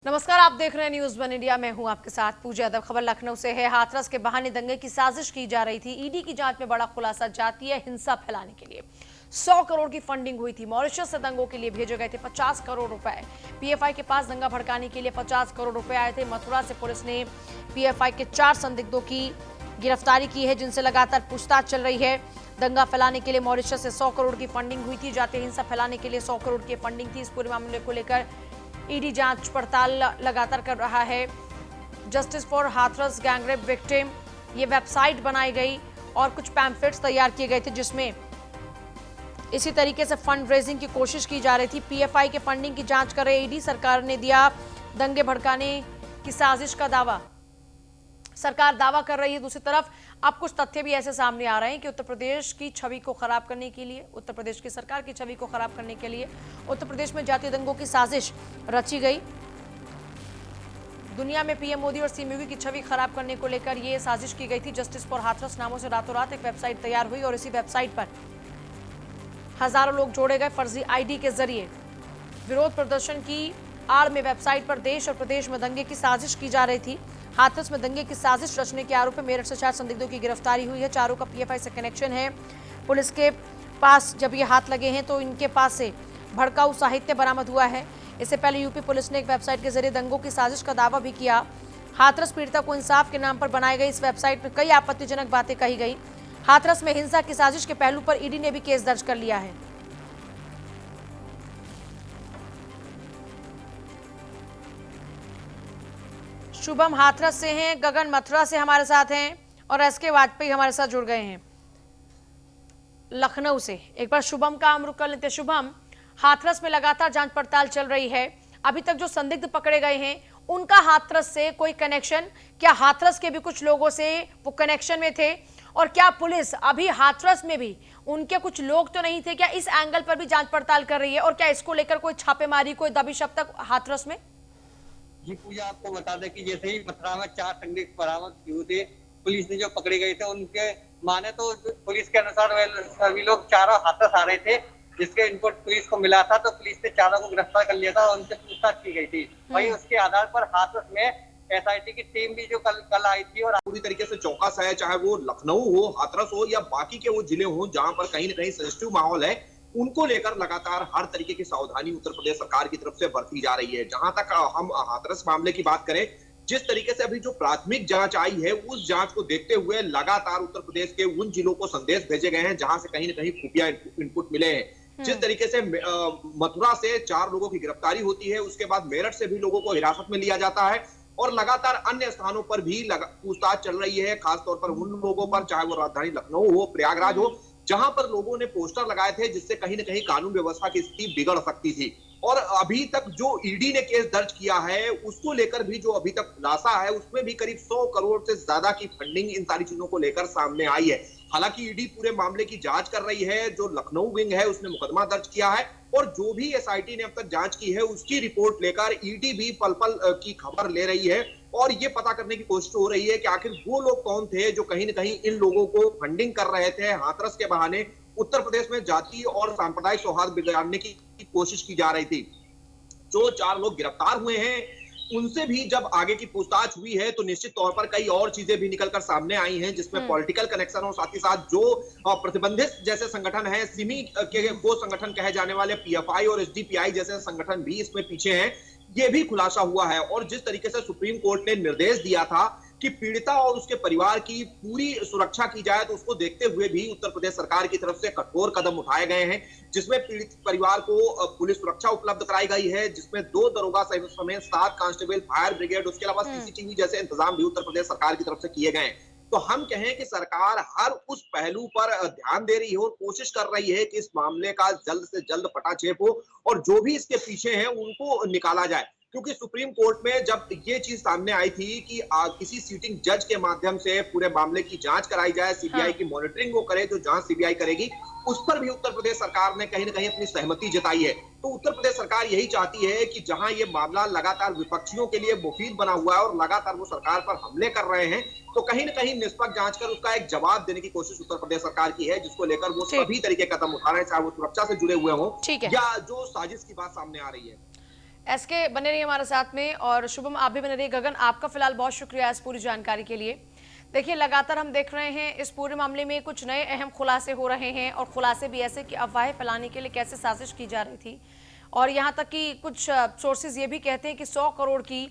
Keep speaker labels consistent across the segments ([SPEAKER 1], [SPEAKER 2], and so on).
[SPEAKER 1] नमस्कार, आप देख रहे हैं न्यूज वन इंडिया। मैं हूं आपके साथ पूजा यादव। खबर लखनऊ से है। हाथरस के बहाने दंगे की साजिश की जा रही थी। ईडी की जांच में बड़ा खुलासा। जातीय हिंसा फैलाने के लिए 100 करोड़ की फंडिंग हुई थी। मॉरिशस से दंगों के लिए भेजे गए थे 50 करोड़ रुपए। पीएफआई के पास दंगा भड़काने के लिए 50 करोड़ रुपए आए थे। मथुरा से पुलिस ने पीएफआई के 4 संदिग्धों की गिरफ्तारी की है, जिनसे लगातार पूछताछ चल रही है। दंगा फैलाने के लिए मॉरिशस से 100 करोड़ की फंडिंग हुई थी। जातीय हिंसा फैलाने के लिए 100 करोड़ की फंडिंग थी। इस पूरे मामले को लेकर ईडी जांच पड़ताल लगातार कर रहा है। Justice for Hathras gangrape victim ये वेबसाइट बनाई गई और कुछ पैम्फलेट्स तैयार किए गए थे, जिसमें इसी तरीके से फंड रेजिंग की कोशिश की जा रही थी। पीएफआई के फंडिंग की जांच कर रहे ईडी। सरकार ने दिया दंगे भड़काने की साजिश का दावा। सरकार दावा कर रही है। दूसरी तरफ अब कुछ तथ्य भी ऐसे सामने आ रहे हैं कि उत्तर प्रदेश की छवि को खराब करने के लिए, उत्तर प्रदेश की सरकार की छवि को खराब करने के लिए उत्तर प्रदेश में जातीय दंगों की साजिश रची गई। दुनिया में पीएम मोदी और सीएम योगी की छवि खराब करने को लेकर यह साजिश की गई थी। जस्टिस फॉर हाथरस नामों से रातों रात एक वेबसाइट तैयार हुई और इसी वेबसाइट पर हजारों लोग जोड़े गए फर्जी आईडी के जरिए। विरोध प्रदर्शन की आड़ में वेबसाइट पर देश और प्रदेश में दंगे की साजिश की जा रही थी। हाथरस में दंगे की साजिश रचने के आरोप में मेरठ से 4 संदिग्धों की गिरफ्तारी हुई है। चारों का पीएफआई से कनेक्शन है। पुलिस के पास जब ये हाथ लगे हैं तो इनके पास से भड़काऊ साहित्य बरामद हुआ है। इससे पहले यूपी पुलिस ने एक वेबसाइट के जरिए दंगों की साजिश का दावा भी किया। हाथरस पीड़िता को इंसाफ के नाम पर बनाई गई इस वेबसाइट में कई आपत्तिजनक बातें कही गई। हाथरस में हिंसा की साजिश के पहलू पर ईडी ने भी केस दर्ज कर लिया है। शुभम हाथरस से हैं, गगन मथुरा से हमारे साथ हैं और एसके वाजपेयी हमारे साथ जुड़ गए हैं लखनऊ से। एक बार शुभम का हम रुख कर लेते हैं। शुभम, हाथरस में लगातार जांच पड़ताल चल रही है। अभी तक जो संदिग्ध पकड़े गए हैं उनका हाथरस से कोई कनेक्शन, क्या हाथरस के भी कुछ लोगों से वो कनेक्शन में थे? और क्या पुलिस अभी हाथरस में भी उनके कुछ लोग तो नहीं थे? क्या इस एंगल पर भी जांच पड़ताल कर रही है? और क्या इसको लेकर कोई छापेमारी, कोई दबिश अब तक हाथरस में?
[SPEAKER 2] जी पूजा, आपको बता दें कि जैसे ही मथुरा में 4 संदिग्ध बरामद हुए थे, पुलिस ने जो पकड़े गए थे उनके माने तो पुलिस के अनुसार वे सभी लोग चारों हाथरस आ रहे थे, जिसके इनपुट पुलिस को मिला था। तो पुलिस ने चारों को गिरफ्तार कर लिया था और उनसे पूछताछ की गई थी। वही उसके आधार पर हाथरस में एसआईटी की टीम भी जो कल आई थी और
[SPEAKER 3] पूरी तरीके से चौकस है, चाहे वो लखनऊ हो, हाथरस हो या बाकी के वो जिले हो जहां पर कहीं ना कहीं सेंसिटिव माहौल है, उनको लेकर लगातार हर तरीके की सावधानी उत्तर प्रदेश सरकार की तरफ से बरती जा रही है। जहां तक हम हाथरस मामले की बात करें, जिस तरीके से अभी जो प्राथमिक जांच आई है, उस जांच को देखते हुए लगातार उत्तर प्रदेश के उन जिलों को संदेश भेजे गए हैं जहां से कहीं ना कहीं खुफिया इनपुट मिले हैं। जिस तरीके से मथुरा से 4 लोगों की गिरफ्तारी होती है, उसके बाद मेरठ से भी लोगों को हिरासत में लिया जाता है और लगातार अन्य स्थानों पर भी पूछताछ चल रही है। खासतौर पर उन लोगों पर, चाहे वो राजधानी लखनऊ हो, प्रयागराज हो, जहां पर लोगों ने पोस्टर लगाए थे जिससे कहीं ना कहीं कानून व्यवस्था की स्थिति बिगड़ सकती थी। और अभी तक जो ईडी ने केस दर्ज किया है उसको लेकर भी जो अभी तक खुलासा है, उसमें भी करीब 100 करोड़ से ज्यादा की फंडिंग इन सारी चीजों को लेकर सामने आई है। हालांकि ईडी पूरे मामले की जांच कर रही है। जो लखनऊ विंग है उसने मुकदमा दर्ज किया है और जो भी एसआईटी ने अब तक जांच की है उसकी रिपोर्ट लेकर ईडी भी पल पल की खबर ले रही है और ये पता करने की कोशिश हो रही है कि आखिर वो लोग कौन थे जो कहीं ना कहीं इन लोगों को फंडिंग कर रहे थे। हाथरस के बहाने उत्तर प्रदेश में जाति और सांप्रदायिक सौहार्द बिगाड़ने की कोशिश की जा रही थी। जो 4 लोग गिरफ्तार हुए हैं उनसे भी जब आगे की पूछताछ हुई है तो निश्चित तौर पर कई और चीजें भी निकलकर सामने आई हैं, जिसमें पॉलिटिकल कनेक्शन और साथ ही साथ जो प्रतिबंधित जैसे संगठन है, सिमी के वो संगठन कहे जाने वाले पीएफआई और एसडीपीआई जैसे संगठन भी इसमें पीछे हैं, ये भी खुलासा हुआ है। और जिस तरीके से सुप्रीम कोर्ट ने निर्देश दिया था कि पीड़िता और उसके परिवार की पूरी सुरक्षा की जाए, तो उसको देखते हुए भी उत्तर प्रदेश सरकार की तरफ से कठोर कदम उठाए गए हैं, जिसमें पीड़ित परिवार को पुलिस सुरक्षा उपलब्ध कराई गई है, जिसमें 2 दरोगा समेत 7 कांस्टेबल, फायर ब्रिगेड, उसके अलावा सीसीटीवी जैसे इंतजाम भी उत्तर प्रदेश सरकार की तरफ से किए गए हैं। तो हम कहें कि सरकार हर उस पहलू पर ध्यान दे रही है और कोशिश कर रही है कि इस मामले का जल्द से जल्द पटाक्षेप हो और जो भी इसके पीछे हैं उनको निकाला जाए। क्योंकि सुप्रीम कोर्ट में जब ये चीज सामने आई थी कि किसी सीटिंग जज के माध्यम से पूरे मामले की जांच कराई जाए, सीबीआई की मॉनिटरिंग वो करे, जो जांच सीबीआई करेगी, उस पर भी उत्तर प्रदेश सरकार ने कहीं ना कहीं अपनी सहमति जताई है। तो उत्तर प्रदेश सरकार यही चाहती है कि जहां ये मामला लगातार विपक्षियों के लिए मुफीद बना हुआ है और लगातार वो सरकार पर हमले कर रहे हैं, तो कहीं ना कहीं निष्पक्ष जांच कर उसका एक जवाब देने की कोशिश उत्तर प्रदेश सरकार की है, जिसको लेकर वो सभी तरीके कदम उठा रहे हैं, चाहे वो सुरक्षा से जुड़े हुए हों या जो साजिश की बात सामने आ रही है।
[SPEAKER 1] एसके बने रहिए हमारे साथ में, और शुभम आप भी बने रहिए। गगन, आपका फिलहाल बहुत शुक्रिया इस पूरी जानकारी के लिए। देखिए, लगातार हम देख रहे हैं इस पूरे मामले में कुछ नए अहम खुलासे हो रहे हैं, और खुलासे भी ऐसे कि अफवाहें फैलाने के लिए कैसे साजिश की जा रही थी। और यहाँ तक कि कुछ सोर्सेज ये भी कहते हैं कि 100 करोड़ की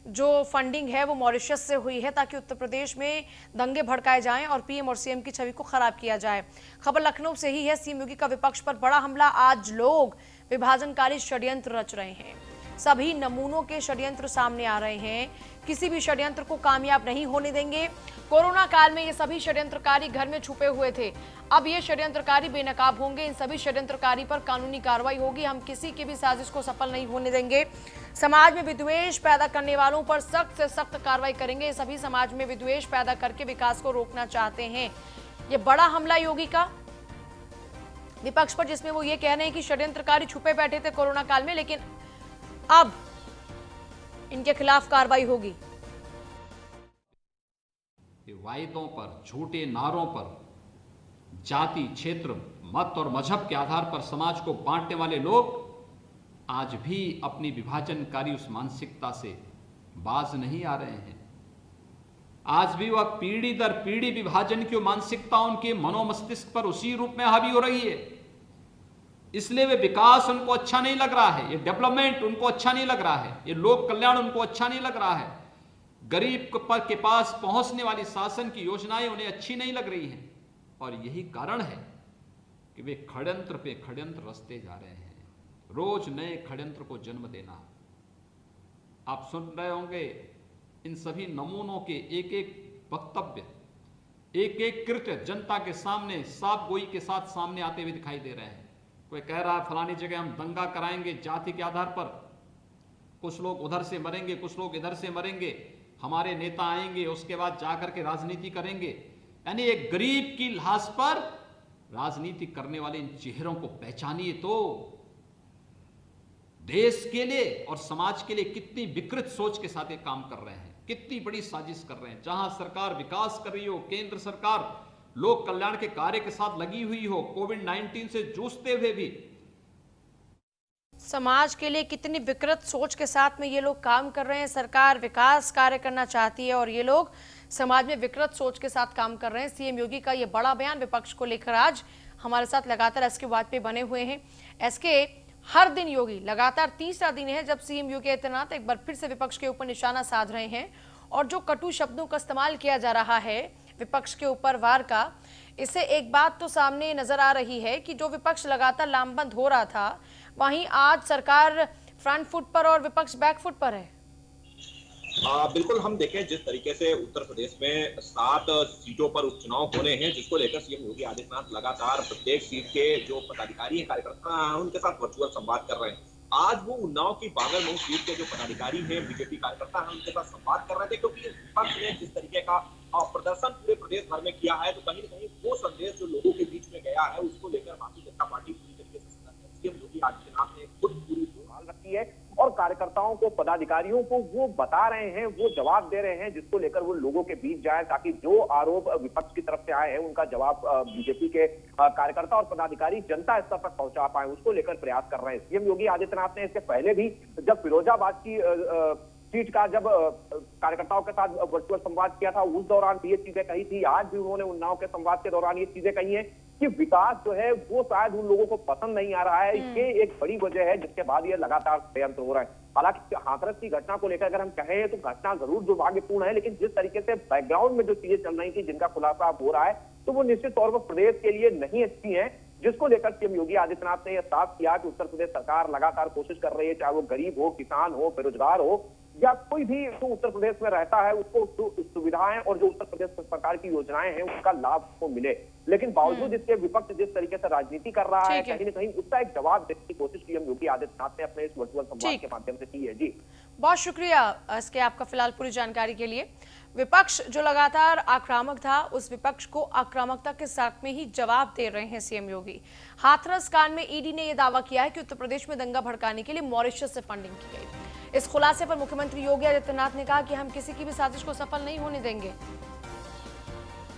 [SPEAKER 1] जो फंडिंग है वो मॉरिशस से हुई है, ताकि उत्तर प्रदेश में दंगे भड़काए जाएं और पीएम और सीएम की छवि को खराब किया जाए। खबर लखनऊ से ही है। सीएम योगी का विपक्ष पर बड़ा हमला। आज लोग विभाजनकारी षड्यंत्र रच रहे हैं। सभी नमूनों के षड्यंत्र सामने आ रहे हैं। किसी भी षड्यंत्र को कामयाब नहीं होने देंगे। कोरोना काल में ये सभी षड्यंत्रकारी घर में छुपे हुए थे। अब ये षड्यंत्रकारी बेनकाब होंगे। इन सभी षड्यंत्रकारी पर कानूनी कार्रवाई होगी। हम किसी की भी साजिश को सफल नहीं होने देंगे। समाज में विद्वेष पैदा करने वालों पर सख्त से सख्त कार्रवाई करेंगे। ये सभी समाज में विद्वेष पैदा करके विकास को रोकना चाहते हैं। ये बड़ा हमला योगी का विपक्ष पर, जिसमें वो ये कह रहे हैं कि षड्यंत्रकारी छुपे बैठे थे कोरोना काल में, लेकिन अब इनके खिलाफ कार्रवाई होगी।
[SPEAKER 4] वायदों पर, झूठे नारों पर, जाति, क्षेत्र, मत और मजहब के आधार पर समाज को बांटने वाले लोग आज भी अपनी विभाजनकारी उस मानसिकता से बाज नहीं आ रहे हैं। आज भी वह पीढ़ी दर पीढ़ी विभाजन की मानसिकता उनके मनोमस्तिष्क पर उसी रूप में हावी हो रही है। इसलिए वे विकास उनको अच्छा नहीं लग रहा है, ये डेवलपमेंट उनको अच्छा नहीं लग रहा है, ये लोक कल्याण उनको अच्छा नहीं लग रहा है। गरीब के पास पहुंचने वाली शासन की योजनाएं उन्हें अच्छी नहीं लग रही हैं। और यही कारण है कि वे षड्यंत्र पे षड्यंत्र रचते जा रहे हैं। रोज नए षड्यंत्र को जन्म देना। आप सुन रहे होंगे इन सभी नमूनों के एक एक वक्तव्य, एक एक कृत्य जनता के सामने साफ गोई के साथ सामने आते हुए दिखाई दे रहे हैं। कोई कह रहा है फलानी जगह हम दंगा कराएंगे जाति के आधार पर, कुछ लोग उधर से मरेंगे, कुछ लोग इधर से मरेंगे, हमारे नेता आएंगे उसके बाद जाकर के राजनीति करेंगे। यानी एक गरीब की लाश पर राजनीति करने वाले इन चेहरों को पहचानिए तो देश के लिए और समाज के लिए कितनी विकृत सोच के साथ ये काम कर रहे हैं, कितनी बड़ी साजिश कर रहे हैं। जहां सरकार विकास कर रही हो, केंद्र सरकार लोक कल्याण के कार्य के साथ लगी हुई हो, कोविड-19 से जूझते हुए भी
[SPEAKER 1] समाज के लिए कितनी विकृत सोच के साथ में ये लोग काम कर रहे हैं। सरकार विकास कार्य करना चाहती है और ये लोग समाज में विकृत सोच के साथ काम कर रहे हैं। सीएम योगी का ये बड़ा बयान विपक्ष को लेकर। आज हमारे साथ लगातार एसके वाजपेयी बने हुए हैं। एसके, हर दिन योगी, लगातार तीसरा दिन है जब सीएम योगी आदित्यनाथ एक बार फिर से विपक्ष के ऊपर निशाना साध रहे हैं, और जो कटु शब्दों का इस्तेमाल किया जा रहा है विपक्ष के ऊपर वार का, इससे एक बात तो सामने नजर आ रही है कि जो विपक्ष लगातार लामबंद हो रहा था, वहीं आज सरकार फ्रंट फुट पर और विपक्ष बैक फुट पर है।
[SPEAKER 3] बिल्कुल, हम देखें जिस तरीके से उत्तर प्रदेश में 7 सीटों पर उपचुनाव हो रहे हैं, जिसको लेकर सीएम योगी आदित्यनाथ लगातार प्रत्येक सीट के जो पदाधिकारी हैं, कार्यकर्ता हैं, उनके साथ वर्चुअल संवाद कर रहे हैं। आज वो उन्नाव की बागरमऊ सीट के जो पदाधिकारी हैं, बीजेपी कार्यकर्ता हैं, उनके साथ संवाद कर रहे थे, क्योंकि विपक्ष ने जिस तरीके का प्रदर्शन पूरे प्रदेश भर में किया है, तो कहीं न कहीं वो संदेश जो लोगों के बीच में गया है, उसको लेकर भारतीय जनता पार्टी पूरी तरीके से सीएम योगी आदित्यनाथ ने खुद पूरी संभाल रखी है, और कार्यकर्ताओं को, पदाधिकारियों को वो बता रहे हैं, वो जवाब दे रहे हैं, जिसको लेकर वो लोगों के बीच जाए, ताकि जो आरोप विपक्ष की तरफ से आए हैं उनका जवाब बीजेपी के कार्यकर्ता और पदाधिकारी जनता स्तर तक पहुंचा पाए, उसको लेकर प्रयास कर रहे हैं। सीएम योगी आदित्यनाथ ने इससे पहले भी जब फिरोजाबाद की सीट का जब कार्यकर्ताओं के साथ वर्चुअल संवाद किया था, उस दौरान भी ये चीजें कही थी। आज भी उन्होंने उन्नाव के संवाद के दौरान ये चीजें कही हैं कि विकास जो है वो शायद उन लोगों को पसंद नहीं आ रहा है। ये एक बड़ी वजह है जिसके बाद ये लगातार षड्यंत्र हो रहा है। हालांकि हाथरस की घटना को लेकर अगर हम कहें तो घटना जरूर दुर्भाग्यपूर्ण है, लेकिन जिस तरीके से बैकग्राउंड में जो चीजें चल रही थी, जिनका खुलासा हो रहा है, तो वो निश्चित तौर पर प्रदेश के लिए नहीं अच्छी है, जिसको लेकर सीएम योगी आदित्यनाथ ने यह साफ किया कि उत्तर प्रदेश सरकार लगातार कोशिश कर रही है, चाहे वो गरीब हो, किसान हो, बेरोजगार हो, या कोई भी जो उत्तर प्रदेश में रहता है, उसको सुविधाएं और जो उत्तर प्रदेश सरकार की योजनाएं हैं उसका लाभ को मिले। लेकिन बावजूद इसके विपक्ष जिस तरीके से राजनीति कर रहा है, कहीं न कहीं उसका एक जवाब देने की कोशिश सीएम योगी आदित्यनाथ ने अपने इस वर्चुअल संवाद के माध्यम से की है। जी,
[SPEAKER 1] बहुत शुक्रिया इसके आपका फिलहाल पूरी जानकारी के लिए। विपक्ष जो लगातार आक्रामक था, उस विपक्ष को आक्रामकता के साथ में ही जवाब दे रहे हैं सीएम योगी। हाथरस कांड में ईडी ने यह दावा किया है कि उत्तर प्रदेश में दंगा भड़काने के लिए मॉरिशस से फंडिंग की गई। इस खुलासे पर मुख्यमंत्री योगी आदित्यनाथ ने कहा कि हम किसी की भी साजिश को सफल नहीं होने देंगे।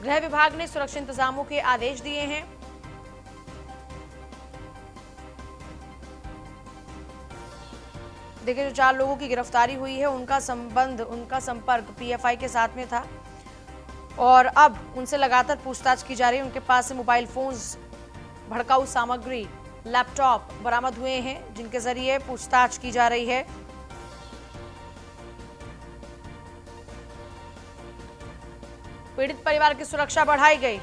[SPEAKER 1] गृह विभाग ने सुरक्षा इंतजामों के आदेश दिए हैं। देखिए, जो 4 लोगों की गिरफ्तारी हुई है उनका संपर्क पीएफआई के साथ में था और अब उनसे लगातार पूछताछ की जा रही है। उनके पास से मोबाइल फोन्स, भड़काऊ सामग्री, लैपटॉप बरामद हुए हैं जिनके जरिए पूछताछ की जा रही है। पीड़ित परिवार की सुरक्षा बढ़ाई गई।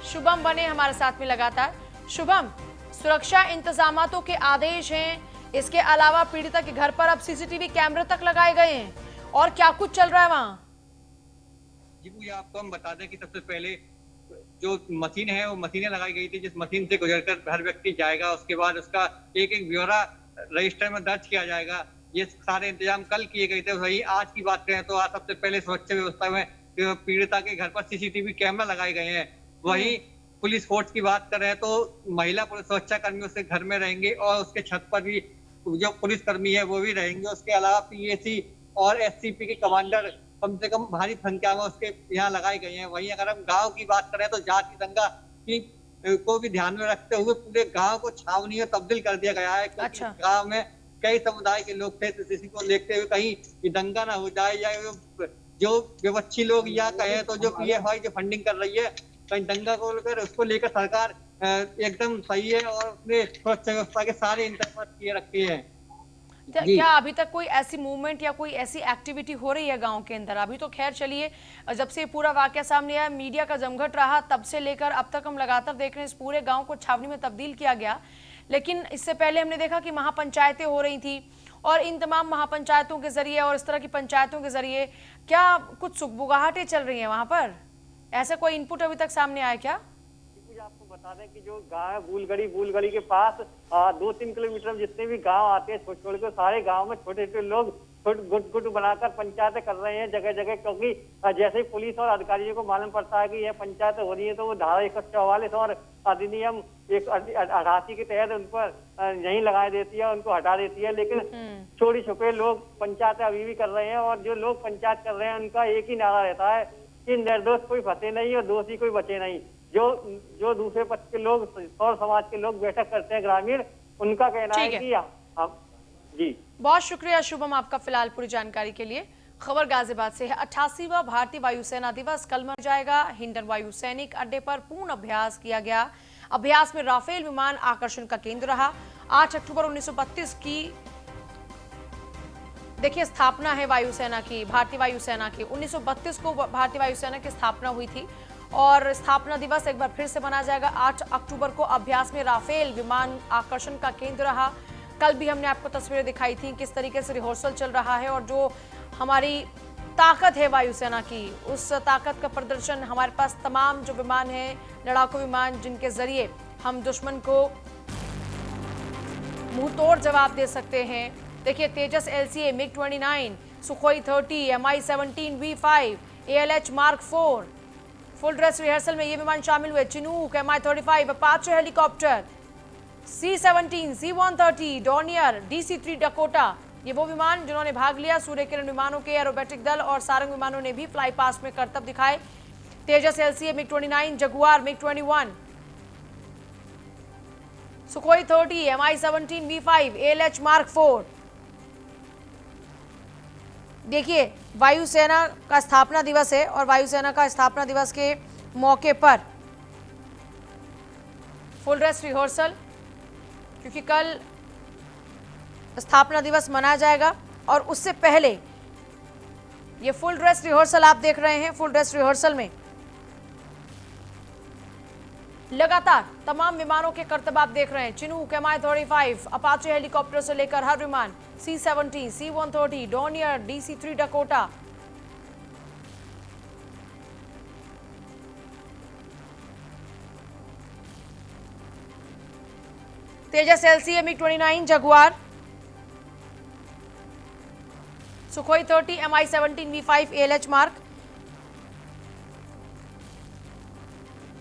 [SPEAKER 1] शुभम बने हमारे साथ में लगातार। शुभम, सुरक्षा इंतजामातों के आदेश हैं, इसके अलावा पीड़िता के घर पर अब सीसीटीवी कैमरे तक लगाए गए हैं और क्या कुछ चल रहा है वहां?
[SPEAKER 2] जी भैया, आपको हम बता दें कि सबसे पहले जो मशीन है वो मशीनें लगाई गई थी, जिस मशीन से गुजरकर हर व्यक्ति जाएगा, उसके बाद उसका एक एक ब्यौरा रजिस्टर में दर्ज किया जाएगा। ये सारे इंतजाम कल किए गए थे। वही आज की बात करें तो आज सबसे पहले सुरक्षा व्यवस्था में पीड़िता के घर पर सीसीटीवी कैमरा लगाए गए हैं। वही पुलिस फोर्स की बात करें तो महिला पुलिस सुरक्षा कर्मी उसके घर में रहेंगे और उसके छत पर भी जो पुलिस कर्मी है वो भी रहेंगे। उसके अलावा पीएसी और एससीपी के कमांडर कम से कम भारी संख्या में उसके यहाँ लगाए गए हैं। वहीं अगर हम गांव की बात करें तो जाति दंगा की को भी ध्यान में रखते हुए पूरे गांव को छावनी में तब्दील कर दिया गया है, क्योंकि गांव में कई समुदाय के लोग थे, तो इसी को देखते हुए कहीं दंगा ना हो जाए या जो विपक्षी लोग या कहें तो जो पीएफआई जो फंडिंग कर रही है, कहीं दंगा को लेकर उसको लेकर सरकार एकदम सही है और उसने सुरक्षा व्यवस्था के सारे इंतजाम किए रखे हैं।
[SPEAKER 1] क्या अभी तक कोई ऐसी मूवमेंट या कोई ऐसी एक्टिविटी हो रही है गांव के अंदर? अभी तो खैर चलिए, जब से पूरा वाकया सामने आया, मीडिया का जमघट रहा, तब से लेकर अब तक हम लगातार देख रहे हैं इस पूरे गांव को छावनी में तब्दील किया गया। लेकिन इससे पहले हमने देखा कि महापंचायतें हो रही थी और इन तमाम महापंचायतों के जरिए और इस तरह की पंचायतों के जरिए क्या कुछ सुगबुगाहटें चल रही हैं वहां पर? ऐसा कोई इनपुट अभी तक सामने आया क्या?
[SPEAKER 5] आपको बता दें कि जो गांव है बुलगड़ी के पास 2-3 किलोमीटर में जितने भी गांव आते हैं छोटे छोटे, सारे गांव में छोटे छोटे लोग गुट बनाकर पंचायतें कर रहे हैं जगह जगह, क्योंकि जैसे ही पुलिस और अधिकारियों को मालूम पड़ता है कि यह पंचायत हो रही है तो वो धारा 144 और अधिनियम 188 के तहत उन पर नहीं लगाई देती है, उनको हटा देती है। लेकिन छोटे छुपे लोग पंचायतें अभी भी कर रहे हैं और जो लोग पंचायत कर रहे हैं उनका एक ही नारा रहता है कि निर्दोष कोई फंसे नहीं और दोषी कोई बचे नहीं। जो दूसरे पक्ष के लोग और समाज के लोग बैठक करते हैं ग्रामीण, उनका कहना है कि हम जी।
[SPEAKER 1] बहुत शुक्रिया शुभम आपका फिलहाल पूरी जानकारी के लिए। खबर गाजियाबाद से है। 88वां भारतीय वायुसेना दिवस कल मनाया जाएगा। हिंडन वायु सैनिक अड्डे पर पूर्ण अभ्यास किया गया। अभ्यास में राफेल विमान आकर्षण का केंद्र रहा। 8 अक्टूबर 1932 की देखिए स्थापना है वायुसेना की, भारतीय वायुसेना की। 1932 को भारतीय वायुसेना की स्थापना हुई थी और स्थापना दिवस एक बार फिर से मनाया जाएगा। 8 अक्टूबर को अभ्यास में राफेल विमान आकर्षण का केंद्र रहा। कल भी हमने आपको तस्वीरें दिखाई थी किस तरीके से रिहर्सल चल रहा है और जो हमारी ताकत है वायुसेना की, उस ताकत का प्रदर्शन हमारे पास तमाम जो विमान है, लड़ाकू विमान, जिनके जरिए हम दुश्मन को मुंहतोड़ जवाब दे सकते हैं। देखिए तेजस LCA, MiG-29, Sukhoi 30, Mi-17 V5, ALH Mark 4। Full dress rehearsal में ये विमान शामिल हुए। Chinook, Mi-35, Apache helicopter, C-17, C-130, Dornier, DC-3 Dakota, ये वो विमान जिन्होंने भाग लिया। सूर्य किरण विमानों के एरोबेटिक दल और सारंग विमानों ने भी फ्लाई पास्ट में करतब दिखाए। तेजस LCA, MiG-29, Jaguar, MiG-21, Sukhoi 30, Mi-17 V5, ALH Mark 4। देखिए वायुसेना का स्थापना दिवस है और वायुसेना का स्थापना दिवस के मौके पर फुल ड्रेस रिहर्सल, क्योंकि कल स्थापना दिवस मनाया जाएगा और उससे पहले ये फुल ड्रेस रिहर्सल आप देख रहे हैं। फुल ड्रेस रिहर्सल में लगातार तमाम विमानों के करतब आप देख रहे हैं। चिनूक, Mi-35, अपाचे हेलीकॉप्टर से लेकर हर विमान, C-17, C-130, Dornier, DC-3 Dakota. Tejas LCA, MiG-29, Jaguar, Sukhoi 30, Mi-17 V5, ALH mark.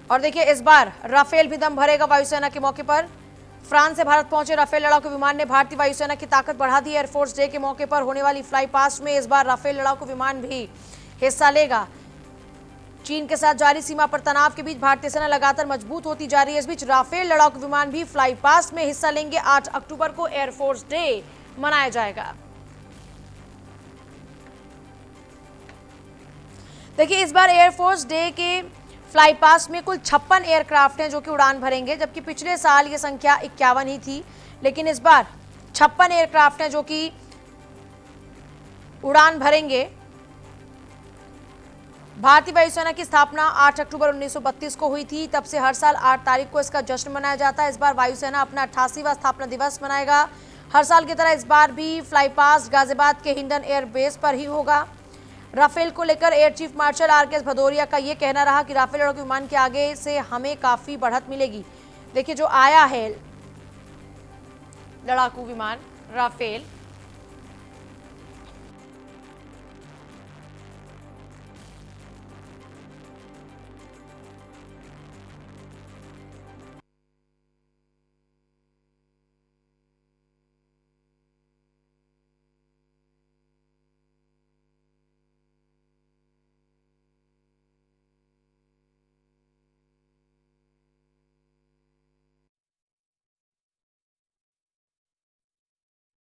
[SPEAKER 1] और देखिए इस बार राफेल भी दम भरेगा वायुसेना के मौके पर। फ्रांस से भारत पहुंचे राफेल लड़ाकू विमान ने भारतीय वायुसेना की ताकत बढ़ा दी। एयरफोर्स डे के मौके पर होने वाली फ्लाई पास्ट में इस बार राफेल लड़ाकू विमान भी हिस्सा लेगा। चीन के साथ जारी सीमा पर तनाव के बीच भारतीय सेना लगातार मजबूत होती जा रही है। इस बीच राफेल लड़ाकू विमान भी फ्लाई पास्ट में हिस्सा लेंगे। 8 अक्टूबर को एयरफोर्स डे मनाया जाएगा। देखिए, इस बार एयरफोर्स डे के फ्लाई पास में कुल 56 एयरक्राफ्ट हैं जो कि उड़ान भरेंगे, जबकि पिछले साल ये संख्या 51 ही थी। लेकिन इस बार 56 एयरक्राफ्ट हैं जो कि उड़ान भरेंगे। भारतीय वायुसेना की स्थापना 8 अक्टूबर 1932 को हुई थी। तब से हर साल 8 तारीख को इसका जश्न मनाया जाता है। इस बार वायुसेना अपना 88वां स्थापना दिवस मनाएगा। हर साल की तरह इस बार भी फ्लाई पास्ट गाजियाबाद के हिंडन एयर बेस पर ही होगा। राफेल को लेकर एयर चीफ मार्शल आर.के.एस. भदौरिया का ये कहना रहा कि राफेल लड़ाकू विमान के आगे से हमें काफी बढ़त मिलेगी। देखिए, जो आया है लड़ाकू विमान राफेल,